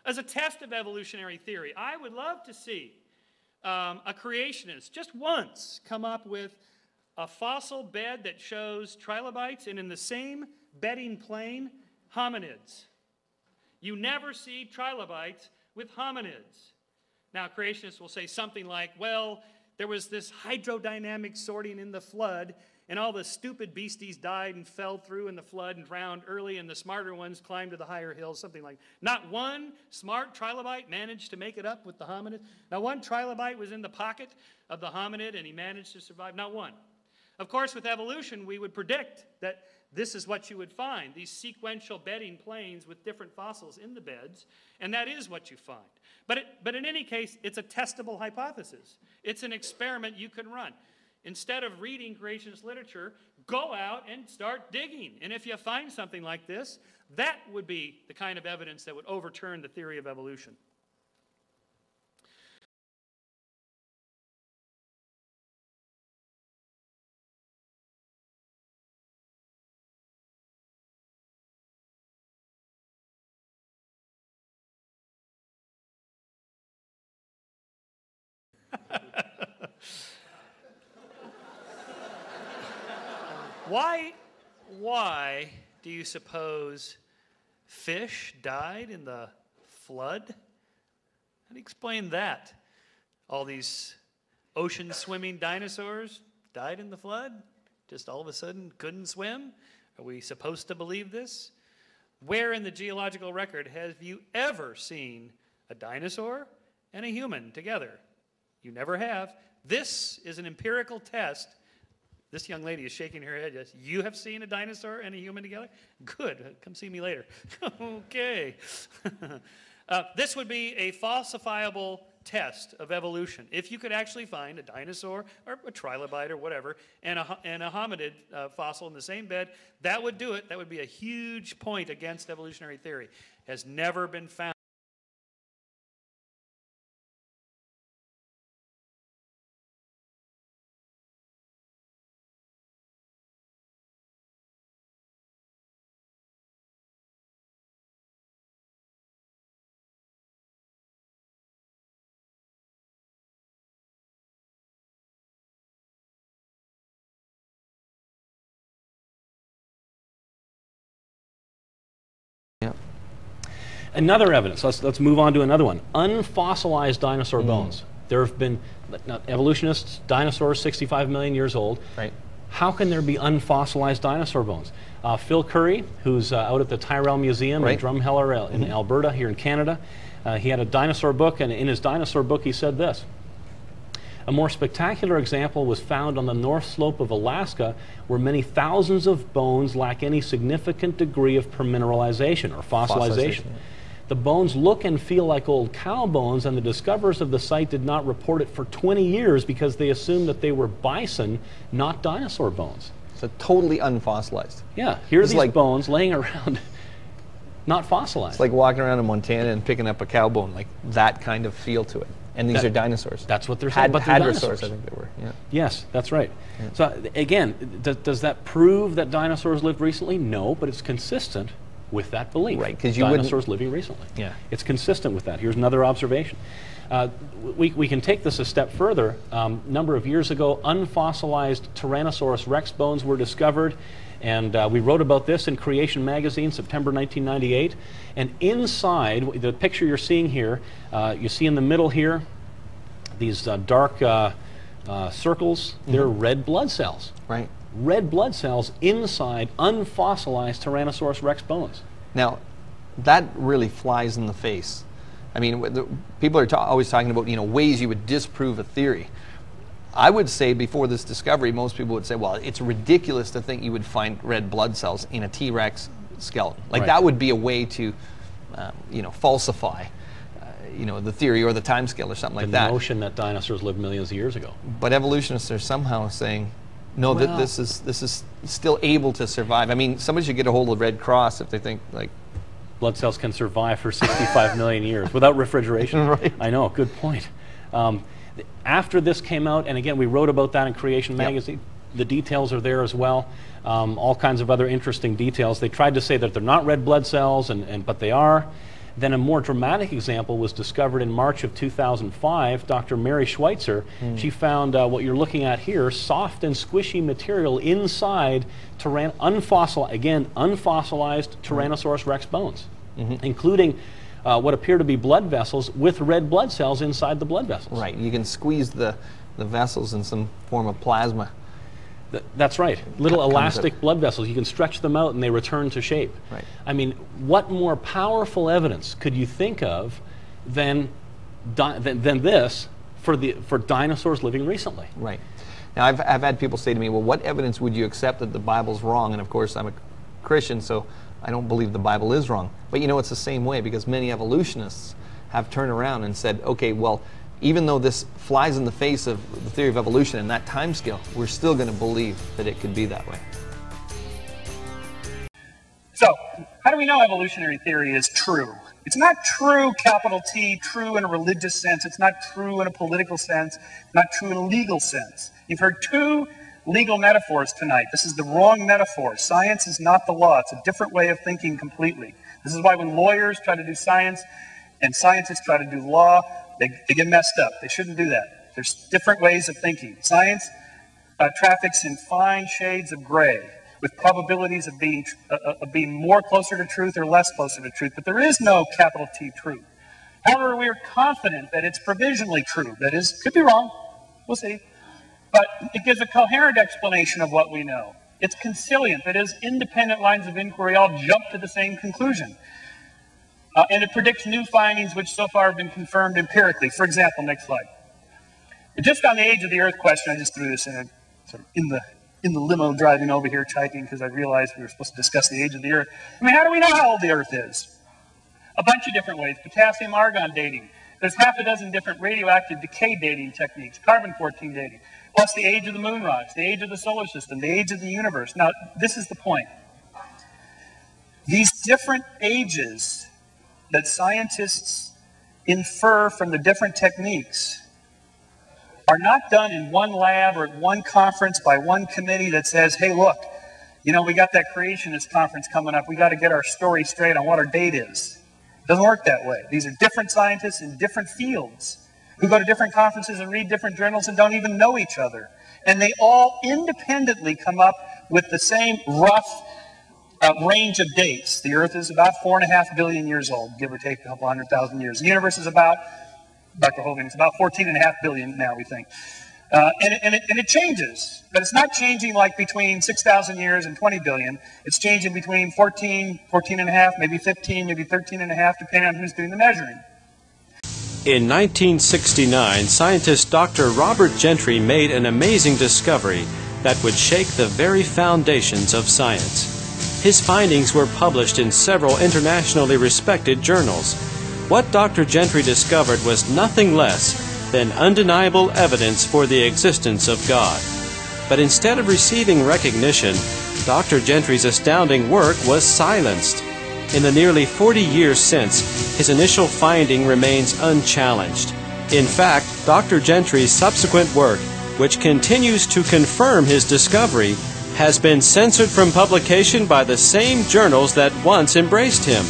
As a test of evolutionary theory, I would love to see a creationist just once come up with a fossil bed that shows trilobites and in the same bedding plane, hominids. You never see trilobites with hominids. Now, creationists will say something like, well, there was this hydrodynamic sorting in the flood, and all the stupid beasties died and fell through in the flood and drowned early, and the smarter ones climbed to the higher hills, something like that. Not one smart trilobite managed to make it up with the hominid. Not one trilobite was in the pocket of the hominid, and he managed to survive. Not one. Of course, with evolution, we would predict that this is what you would find, these sequential bedding planes with different fossils in the beds, and that is what you find. But in any case, it's a testable hypothesis. It's an experiment you can run. Instead of reading creationist literature, go out and start digging. And if you find something like this, that would be the kind of evidence that would overturn the theory of evolution. Why do you suppose fish died in the flood? How do you explain that? All these ocean swimming dinosaurs died in the flood? Just all of a sudden couldn't swim? Are we supposed to believe this? Where in the geological record have you ever seen a dinosaur and a human together? You never have. This is an empirical test. This young lady is shaking her head. Yes, you have seen a dinosaur and a human together? Good. Come see me later. Okay. This would be a falsifiable test of evolution. If you could actually find a dinosaur or a trilobite or whatever and a hominid fossil in the same bed, that would do it. That would be a huge point against evolutionary theory. Has never been found. Another evidence, let's move on to another one. Unfossilized dinosaur bones. There have been evolutionists, dinosaurs 65 million years old. Right. How can there be unfossilized dinosaur bones? Phil Currie, who's out at the Tyrrell Museum in Drumheller in Alberta, here in Canada, he had a dinosaur book, and in his dinosaur book he said this: a more spectacular example was found on the north slope of Alaska, where many thousands of bones lack any significant degree of permineralization or fossilization. The bones look and feel like old cow bones, and the discoverers of the site did not report it for 20 years because they assumed that they were bison, not dinosaur bones. So totally unfossilized. Yeah, here are these bones laying around, not fossilized. It's like walking around in Montana and picking up a cow bone, like that kind of feel to it. And these are dinosaurs. That's what they're saying. But hadrosaurs, I think they were. Yeah. Yes, that's right. Yeah. So again, does that prove that dinosaurs lived recently? No, but it's consistent with that belief. Right, because dinosaurs living recently. Yeah. It's consistent with that. Here's another observation. We can take this a step further. Number of years ago, unfossilized Tyrannosaurus rex bones were discovered, and we wrote about this in Creation magazine, September 1998. And inside, the picture you're seeing here, you see in the middle here, these dark circles, they're red blood cells. Right. Red blood cells inside unfossilized Tyrannosaurus rex bones. Now, that really flies in the face. I mean, people are always talking about, ways you would disprove a theory. I would say before this discovery, most people would say, well, it's ridiculous to think you would find red blood cells in a T-Rex skeleton. Like that would be a way to, falsify, the theory or the time scale or something like that. The notion that dinosaurs lived millions of years ago. But evolutionists are somehow saying, no, that this is still able to survive. I mean, somebody should get a hold of the Red Cross if they think blood cells can survive for 65 million years without refrigeration. Right. I know, good point. After this came out, and again, we wrote about that in Creation magazine. The details are there as well. All kinds of other interesting details. They tried to say that they're not red blood cells, but they are. Then a more dramatic example was discovered in March of 2005. Dr. Mary Schweitzer, she found what you're looking at here, soft and squishy material inside unfossilized Tyrannosaurus rex bones, including what appear to be blood vessels with red blood cells inside the blood vessels. Right, you can squeeze the vessels in some form of plasma. That's right. Little elastic blood vessels. You can stretch them out and they return to shape. Right. I mean, what more powerful evidence could you think of than this for dinosaurs living recently? Right. Now, I've had people say to me, well, what evidence would you accept that the Bible's wrong? And of course, I'm a Christian, so I don't believe the Bible is wrong. But you know, it's the same way, because many evolutionists have turned around and said, okay, well, even though this flies in the face of the theory of evolution and that time scale, we're still going to believe that it could be that way. So, how do we know evolutionary theory is true? It's not true, capital T, true in a religious sense. It's not true in a political sense. Not true in a legal sense. You've heard two legal metaphors tonight. This is the wrong metaphor. Science is not the law. It's a different way of thinking completely. This is why when lawyers try to do science and scientists try to do law, they get messed up. They shouldn't do that. There's different ways of thinking. Science traffics in fine shades of gray with probabilities of being more closer to truth or less closer to truth. But there is no capital T truth. However, we are confident that it's provisionally true. That is, could be wrong. We'll see. But it gives a coherent explanation of what we know. It's conciliant. That is, independent lines of inquiry all jump to the same conclusion. And it predicts new findings which so far have been confirmed empirically. For example, next slide. Just on the age of the Earth question, I just threw this in, in the limo driving over here typing because I realized we were supposed to discuss the age of the Earth. I mean, how do we know how old the Earth is? A bunch of different ways. Potassium-argon dating. There's half a dozen different radioactive decay dating techniques. Carbon-14 dating. Plus the age of the moon rocks, the age of the solar system, the age of the universe. Now, this is the point. These different ages that scientists infer from the different techniques are not done in one lab or at one conference by one committee that says, hey, look, you know, we got that creationist conference coming up. We got to get our story straight on what our date is. It doesn't work that way. These are different scientists in different fields who go to different conferences and read different journals and don't even know each other. And they all independently come up with the same rough range of dates. The Earth is about 4.5 billion years old, give or take a couple 100,000 years. The universe is about, Dr. Hogan, it's about 14.5 billion now, we think. And it changes, but it's not changing like between 6,000 years and 20 billion. It's changing between 14, 14.5, maybe 15, maybe 13.5, depending on who's doing the measuring. In 1969, scientist Dr. Robert Gentry made an amazing discovery that would shake the very foundations of science. His findings were published in several internationally respected journals. What Dr. Gentry discovered was nothing less than undeniable evidence for the existence of God. But instead of receiving recognition, Dr. Gentry's astounding work was silenced. In the nearly 40 years since, his initial finding remains unchallenged. In fact, Dr. Gentry's subsequent work, which continues to confirm his discovery, has been censored from publication by the same journals that once embraced him.